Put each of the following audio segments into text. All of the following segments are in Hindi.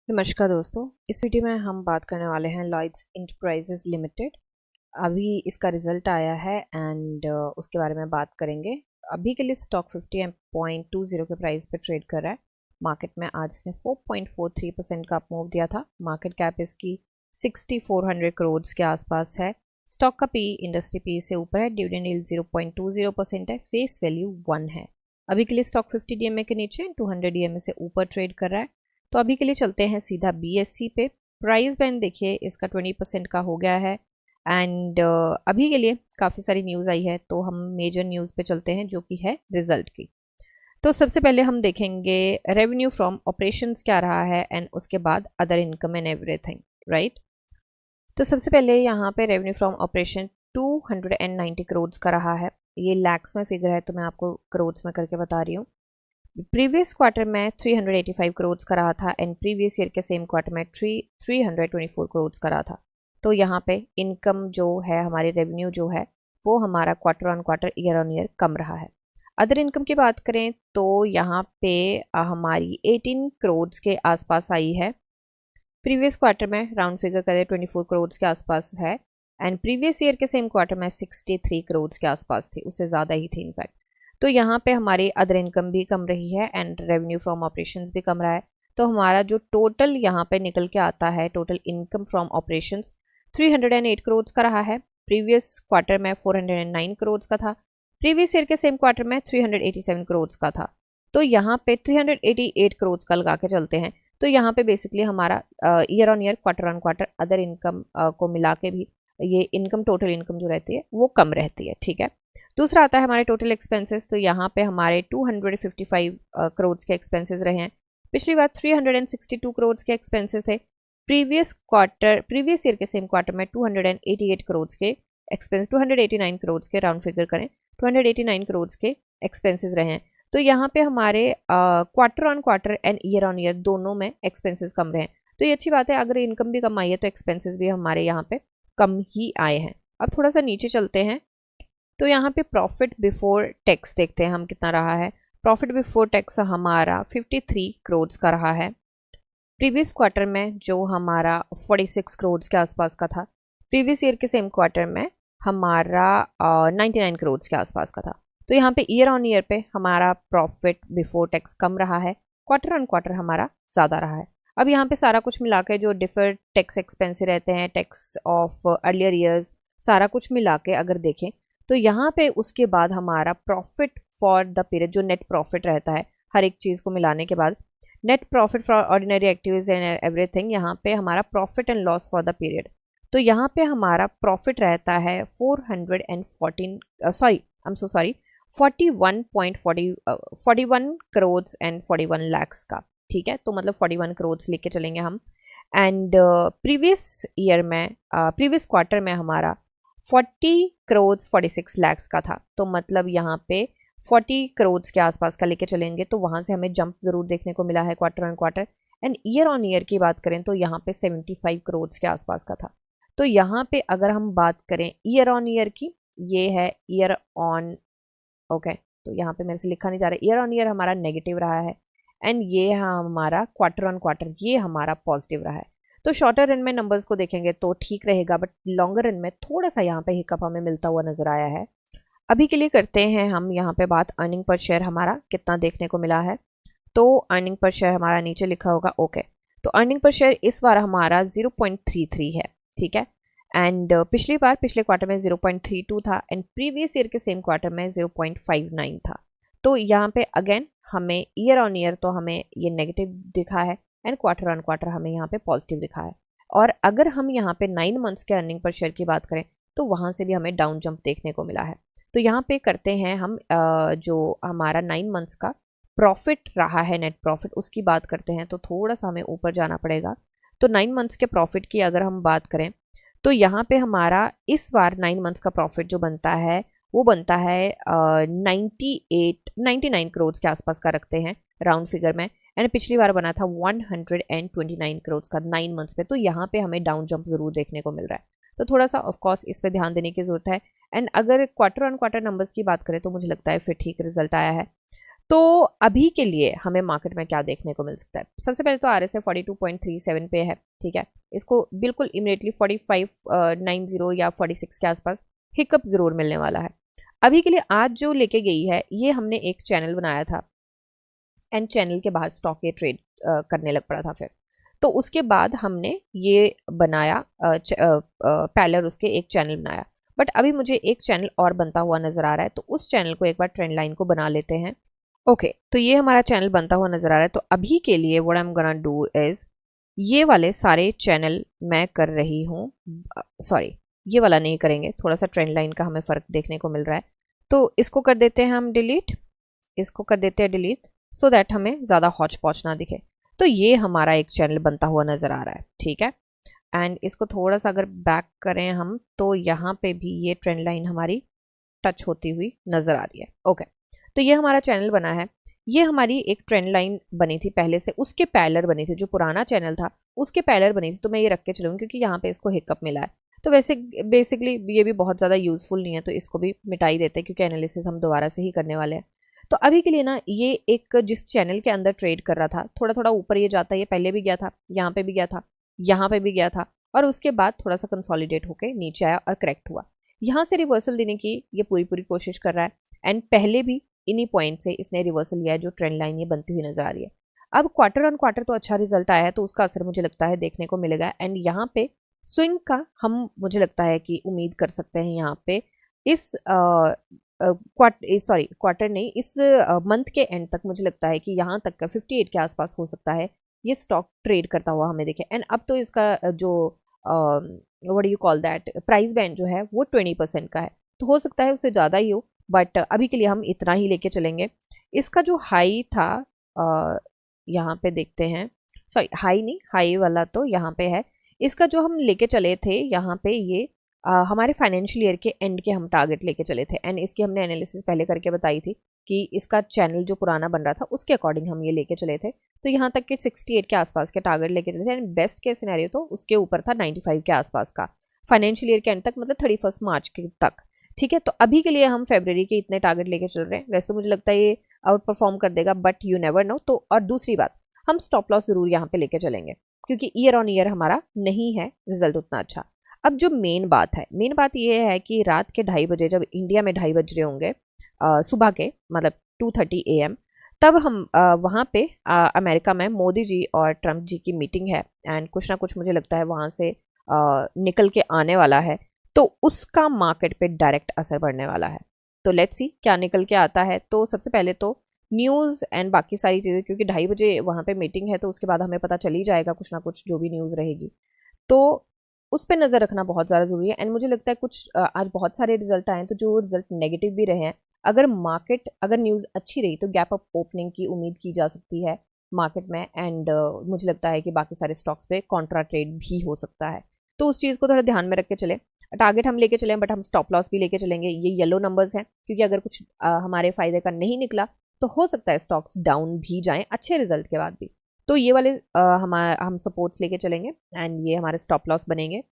नमस्कार दोस्तों, इस वीडियो में हम बात करने वाले हैं लॉयड्स इंटरप्राइजेज लिमिटेड। अभी इसका रिजल्ट आया है एंड उसके बारे में बात करेंगे। अभी के लिए स्टॉक 50.20 के प्राइस पे ट्रेड कर रहा है। मार्केट में आज इसने 4.43% का अप मूव दिया था। मार्केट कैप इसकी 6400 करोड़ के आसपास है। स्टॉक का पी इंडस्ट्री पी से ऊपर है। डिविडेंड यील्ड 0.20% है। फेस वैल्यू 1 है। अभी के लिए स्टॉक 50 डीएमए के नीचे 200 डीएमए से ऊपर ट्रेड कर रहा है। तो अभी के लिए चलते हैं सीधा बीएससी पे। प्राइस बैंड देखिए इसका 20% का हो गया है एंड अभी के लिए काफ़ी सारी न्यूज़ आई है, तो हम मेजर न्यूज़ पे चलते हैं जो कि है रिजल्ट की। तो सबसे पहले हम देखेंगे रेवेन्यू फ्रॉम ऑपरेशंस क्या रहा है एंड उसके बाद other income and everything, right. तो सबसे पहले यहाँ पे रेवेन्यू फ्रॉम ऑपरेशन 290 करोड़ का रहा है। ये लैक्स में फिगर है तो मैं आपको करोड़ में करके बता रही हूँ। प्रीवियस क्वार्टर में 385 करोड़ का रहा था एंड प्रीवियस ईयर के सेम क्वार्टर में 324 करोड़ का रहा था। तो यहाँ पे इनकम जो है, हमारी रेवेन्यू जो है वो हमारा quarter on quarter year on year कम रहा है। अदर इनकम की बात करें तो यहाँ पे हमारी 18 करोड़ के आसपास आई है। प्रीवियस क्वार्टर में राउंड फिगर करें 24 करोड़ के आसपास है एंड प्रीवियस ईयर के सेम क्वार्टर में 63 करोड़ के आसपास थी, उससे ज़्यादा ही थी इनफैक्ट। तो यहाँ पे हमारी अदर इनकम भी कम रही है एंड रेवेन्यू फ्रॉम ऑपरेशंस भी कम रहा है। तो हमारा जो टोटल यहाँ पे निकल के आता है, total income from operations 308 crore का रहा है। प्रीवियस क्वार्टर में 409 करोड़ का था। प्रीवियस ईयर के सेम क्वार्टर में 387 करोड़ का था। तो यहाँ पे 388 करोड़ का लगा के चलते हैं। तो यहाँ पे बेसिकली हमारा year on year quarter on quarter other income को मिला के भी ये इनकम, टोटल इनकम जो रहती है वो कम रहती है, ठीक है। दूसरा आता है हमारे टोटल एक्सपेंसेस। तो यहाँ पे हमारे 255 करोड़ के एक्सपेंसेस रहे हैं। पिछली बार 362 करोड़ के एक्सपेंसेस थे। प्रीवियस ईयर के सेम क्वार्टर में 288 करोड़ के एक्सपेंस, 289 करोड़ के राउंड फिगर करें, 289 करोड़ के एक्सपेंसेस रहे हैं। तो यहाँ पे हमारे quarter on quarter and year on year दोनों में एक्सपेंसेस कम रहे हैं। तो ये अच्छी बात है, अगर इनकम भी कम आई है तो एक्सपेंसेस भी हमारे यहाँ पे कम ही आए हैं। अब थोड़ा सा नीचे चलते हैं तो यहाँ पे प्रॉफिट बिफोर टैक्स देखते हैं हम कितना रहा है। प्रॉफिट बिफोर टैक्स हमारा 53 करोड़ का रहा है। प्रीवियस क्वार्टर में जो हमारा 46 करोड़ के आसपास का था। प्रीवियस ईयर के सेम क्वार्टर में हमारा 99 करोड़ के आसपास का था। तो यहाँ पे ईयर ऑन ईयर पे हमारा प्रॉफिट बिफोर टैक्स कम रहा है, क्वार्टर ऑन क्वार्टर हमारा ज़्यादा रहा है। अब यहाँ पे सारा कुछ मिला के जो डिफर्ड टैक्स एक्सपेंस रहते हैं, टैक्स ऑफ अर्लियर ईयर्स, सारा कुछ मिला के अगर देखें तो यहाँ पे उसके बाद हमारा प्रॉफिट फॉर द पीरियड, जो नेट प्रॉफिट रहता है हर एक चीज़ को मिलाने के बाद, net profit for ordinary activities and everything, यहाँ पे हमारा profit and loss for the period. तो यहाँ पे हमारा प्रॉफिट रहता है 414 sorry I am so sorry 41 crore and 41 lakhs का, ठीक है। तो मतलब 41 करोड़ लेके चलेंगे हम। एंड प्रीवियस ईयर में प्रीवियस क्वार्टर में हमारा 40 करोड़ 46 लाख्स का था। तो मतलब यहाँ पे 40 करोड़ के आसपास का लेके चलेंगे तो वहाँ से हमें जंप ज़रूर देखने को मिला है quarter on quarter. And year on year की बात करें तो यहाँ पे 75 करोड़ के आसपास का था। तो यहाँ पे अगर हम बात करें ईयर ऑन ईयर की, ये है ईयर ऑन, ओके, तो यहाँ पे मेरे से लिखा नहीं जा रहा, ईयर ऑन ईयर हमारा नेगेटिव रहा है एंड ये हमारा क्वार्टर ऑन क्वार्टर ये हमारा पॉजिटिव रहा है। तो शॉर्टर रन में नंबर्स को देखेंगे तो ठीक रहेगा, बट लॉन्गर रन में थोड़ा सा यहाँ पे हिकअप हमें मिलता हुआ नजर आया है। अभी के लिए करते हैं हम यहाँ पे बात अर्निंग पर शेयर हमारा कितना देखने को मिला है। तो अर्निंग पर शेयर हमारा नीचे लिखा होगा, ओके। तो अर्निंग पर शेयर इस बार हमारा 0.33 है, ठीक है। एंड पिछली बार पिछले क्वार्टर में 0.32 था एंड प्रीवियस ईयर के सेम क्वार्टर में 0.59 था। तो यहाँ पे अगेन हमें ईयर ऑन ईयर तो हमें ये नेगेटिव दिखा है एंड क्वार्टर ऑन क्वार्टर हमें यहाँ पे पॉजिटिव दिखा है। और अगर हम यहाँ पे 9 मंथ्स के अर्निंग पर शेयर की बात करें तो वहाँ से भी हमें डाउन जंप देखने को मिला है। तो यहाँ पे करते हैं हम जो हमारा 9 मंथ्स का प्रॉफिट रहा है, नेट प्रॉफिट, उसकी बात करते हैं। तो थोड़ा सा हमें ऊपर जाना पड़ेगा। तो 9 मंथ्स के प्रॉफिट की अगर हम बात करें तो यहाँ पे हमारा इस बार 9 मंथ्स का प्रॉफिट जो बनता है वो बनता है 99 करोड़ के आसपास का रखते हैं राउंड फिगर में। एंड पिछली बार बना था 129 करोड़ का 9 मंथ्स पे। तो यहाँ पे हमें डाउन जंप जरूर देखने को मिल रहा है। तो थोड़ा सा ऑफकोर्स इस पे ध्यान देने की जरूरत है। एंड अगर क्वार्टर ऑन क्वार्टर नंबर्स की बात करें तो मुझे लगता है फिर ठीक रिजल्ट आया है। तो अभी के लिए हमें मार्केट में क्या देखने को मिल सकता है? सबसे पहले तो RSI 42.37 पे है, ठीक है। इसको बिल्कुल इमीडिएटली 4590 या 46 के आसपास हिकअप जरूर मिलने वाला है। अभी के लिए आज जो लेके गई है, ये हमने एक चैनल बनाया था एंड चैनल के बाहर स्टॉक ये ट्रेड करने लग पड़ा था फिर। तो उसके बाद हमने ये बनाया पैरेलल उसके एक चैनल बनाया, बट अभी मुझे एक चैनल और बनता हुआ नजर आ रहा है, तो उस चैनल को एक बार ट्रेंड लाइन को बना लेते हैं। ओके, तो ये हमारा चैनल बनता हुआ नजर आ रहा है। तो अभी के लिए what I am gonna do is, ये वाले सारे चैनल मैं कर रही हूँ, सॉरी ये वाला नहीं करेंगे, थोड़ा सा ट्रेंड लाइन का हमें फ़र्क देखने को मिल रहा है। तो इसको कर देते हैं हम डिलीट, इसको कर देते हैं डिलीट, सो दैट हमें ज़्यादा हौच पौच ना दिखे। तो ये हमारा एक चैनल बनता हुआ नज़र आ रहा है, ठीक है। एंड इसको थोड़ा सा अगर बैक करें हम, तो यहाँ पे भी ये ट्रेंड लाइन हमारी टच होती हुई नज़र आ रही है। ओके, तो ये हमारा चैनल बना है। ये हमारी एक ट्रेंड लाइन बनी थी पहले से, उसके पैरेलल बनी थी, जो पुराना चैनल था उसके पैरेलल बनी थी। तो मैं ये रख के चलूँगी क्योंकि यहाँ पे इसको हिकअप मिला है। तो वैसे बेसिकली ये भी बहुत ज़्यादा यूज़फुल नहीं है, तो इसको भी मिटा ही देते हैं क्योंकि एनालिसिस हम दोबारा से ही करने वाले हैं। तो अभी के लिए ना, ये एक जिस चैनल के अंदर ट्रेड कर रहा था, थोड़ा थोड़ा ऊपर ये जाता है, ये पहले भी गया था, यहाँ पे भी गया था, यहाँ पे भी गया था, और उसके बाद थोड़ा सा कंसोलिडेट होकर नीचे आया और करेक्ट हुआ। यहाँ से रिवर्सल देने की ये पूरी पूरी कोशिश कर रहा है, एंड पहले भी इन्हीं पॉइंट से इसने रिवर्सल लिया है, जो ट्रेंड लाइन ये बनती हुई नजर आ रही है। अब क्वार्टर ऑन क्वार्टर तो अच्छा रिजल्ट आया है, तो उसका असर मुझे लगता है देखने को मिलेगा। एंड यहाँ पे स्विंग का हम मुझे लगता है कि उम्मीद कर सकते हैं यहाँ पे इस क्वार्टर नहीं, इस मंथ के एंड तक मुझे लगता है कि यहाँ तक का 58 के आसपास हो सकता है ये स्टॉक ट्रेड करता हुआ हमें देखे। एंड अब तो इसका जो what do you call that price band जो है वो 20% का है, तो हो सकता है उससे ज़्यादा ही हो, बट अभी के लिए हम इतना ही लेके चलेंगे। इसका जो हाई था यहाँ पे देखते हैं, सॉरी हाई नहीं, हाई वाला तो यहाँ पे है। इसका जो हम लेके चले थे यहाँ पे, ये हमारे फाइनेंशियल ईयर के एंड के हम टारगेट लेके चले थे, एंड इसकी हमने एनालिसिस पहले करके बताई थी कि इसका चैनल जो पुराना बन रहा था उसके अकॉर्डिंग हम ये लेके चले थे। तो यहाँ तक के 68 के आसपास के टारगेट लेके चले थे, एंड बेस्ट के सिनेरियो तो उसके ऊपर था 95 के आसपास का, फाइनेंशियल ईयर के एंड तक, मतलब 31 मार्च के तक, ठीक है। तो अभी के लिए हम फरवरी के इतने टारगेट लेके चल रहे हैं। वैसे मुझे लगता है ये आउट परफॉर्म कर देगा, बट यू नेवर नो। तो और दूसरी बात, हम स्टॉप लॉस जरूर यहाँ पे लेके चलेंगे क्योंकि ईयर ऑन ईयर हमारा नहीं है रिजल्ट उतना अच्छा। अब जो मेन बात है, मेन बात ये है कि रात के 2:30 बजे, जब इंडिया में 2:30 बज रहे होंगे सुबह के, मतलब 2:30 AM, तब हम वहाँ पे अमेरिका में मोदी जी और ट्रम्प जी की मीटिंग है, एंड कुछ ना कुछ मुझे लगता है वहाँ से निकल के आने वाला है, तो उसका मार्केट पे डायरेक्ट असर पड़ने वाला है। तो लेट्स सी क्या निकल के आता है। तो सबसे पहले तो न्यूज़ एंड बाकी सारी चीज़ें, क्योंकि 2:30 बजे वहाँ पे मीटिंग है, तो उसके बाद हमें पता चल ही जाएगा कुछ ना कुछ जो भी न्यूज़ रहेगी, तो उस पर नज़र रखना बहुत ज़्यादा ज़रूरी है। एंड मुझे लगता है कुछ आज बहुत सारे रिजल्ट आए हैं, तो जो रिजल्ट नेगेटिव भी रहे हैं, अगर न्यूज़ अच्छी रही तो गैप अप ओपनिंग की उम्मीद की जा सकती है मार्केट में, एंड मुझे लगता है कि बाकी सारे स्टॉक्स पे कॉन्ट्रा ट्रेड भी हो सकता है। तो उस चीज़ को थोड़ा ध्यान में रख के चले। टारगेट हम लेके चलें, बट हम स्टॉप लॉस भी लेके चलेंगे। ये येलो नंबर्स हैं, क्योंकि अगर कुछ हमारे फ़ायदे का नहीं निकला तो हो सकता है स्टॉक्स डाउन भी जाएं अच्छे रिजल्ट के बाद भी। तो ये वाले हम सपोर्ट्स लेके चलेंगे, एंड ये हमारे स्टॉप लॉस बनेंगे।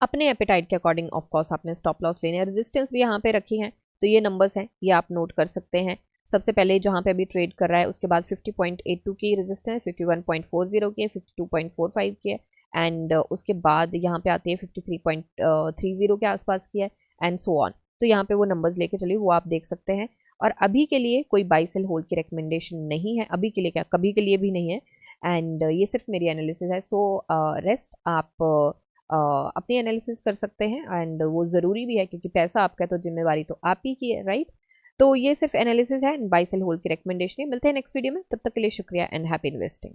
अपने एपेटाइट के अकॉर्डिंग ऑफ कोर्स आपने स्टॉप लॉस लेने हैं। रेजिस्टेंस भी यहाँ पे रखी हैं, तो ये नंबर्स हैं, ये आप नोट कर सकते हैं। सबसे पहले जहाँ पे अभी ट्रेड कर रहा है, उसके बाद 50.82 की रेजिस्टेंस, 51.40 की है, 52.45 की है, एंड उसके बाद यहाँ पे आती है 53.30 के आसपास की है, एंड सो ऑन। तो यहाँ पे वो नंबर्स लेके चलिए, वो आप देख सकते हैं। और अभी के लिए कोई बाई सेल होल्ड की रिकमेंडेशन नहीं है, अभी के लिए क्या कभी के लिए भी नहीं है, एंड ये सिर्फ मेरी एनालिसिस है। सो रेस्ट आप अपनी एनालिसिस कर सकते हैं, एंड वो ज़रूरी भी है क्योंकि पैसा आपका है, तो जिम्मेवारी तो आप ही की है, राइट। तो ये सिर्फ एनालिसिस है, बाय सेल होल्ड की रिकमेंडेशन है। मिलते हैं नेक्स्ट वीडियो में, तब तक के लिए शुक्रिया एंड हैप्पी इन्वेस्टिंग।